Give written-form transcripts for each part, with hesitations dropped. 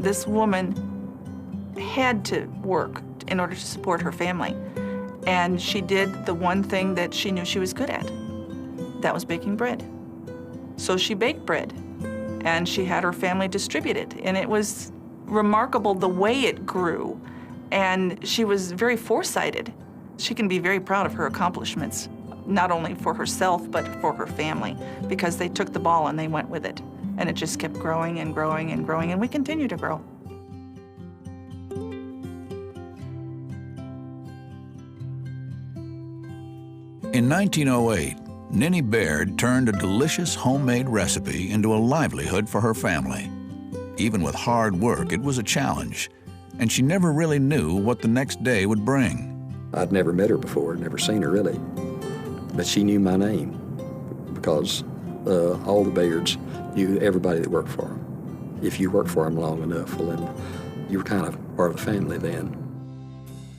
This woman had to work in order to support her family. And she did the one thing that she knew she was good at. That was baking bread. So she baked bread, and she had her family distribute it. And it was remarkable the way it grew. And she was very foresighted. She can be very proud of her accomplishments, not only for herself, but for her family, because they took the ball and they went with it. And it just kept growing and growing and growing, and we continue to grow. In 1908, Ninny Baird turned a delicious homemade recipe into a livelihood for her family. Even with hard work, it was a challenge, and she never really knew what the next day would bring. I'd never met her before, never seen her really, but she knew my name because all the Bairds knew everybody that worked for them. If you worked for them long enough, well, then you were kind of part of the family then.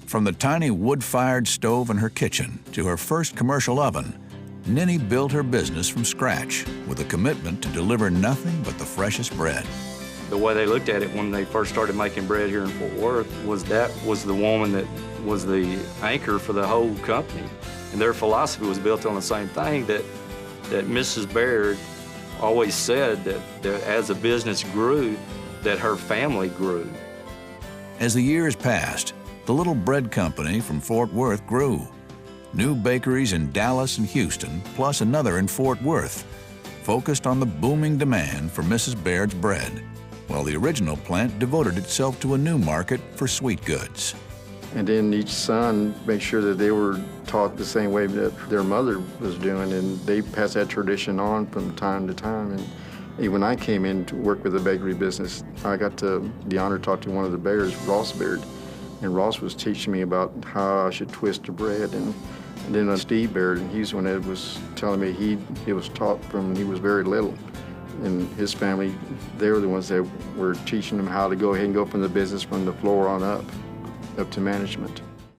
From the tiny wood-fired stove in her kitchen to her first commercial oven, Ninny built her business from scratch with a commitment to deliver nothing but the freshest bread. The way they looked at it when they first started making bread here in Fort Worth was that was the woman that was the anchor for the whole company. And their philosophy was built on the same thing, that Mrs. Baird always said that as the business grew, that her family grew. As the years passed, the little bread company from Fort Worth grew. New bakeries in Dallas and Houston, plus another in Fort Worth, focused on the booming demand for Mrs. Baird's bread, while the original plant devoted itself to a new market for sweet goods. And then each son made sure that they were taught the same way that their mother was doing, and they passed that tradition on from time to time. And when I came in to work with the bakery business, I got the honor to talk to one of the Bairds, Ross Baird. And Ross was teaching me about how I should twist the bread. And then Steve Baird, and he's the one that was telling me he was taught from he was very little. And his family, they were the ones that were teaching him how to go ahead and go from the business from the floor on up to management.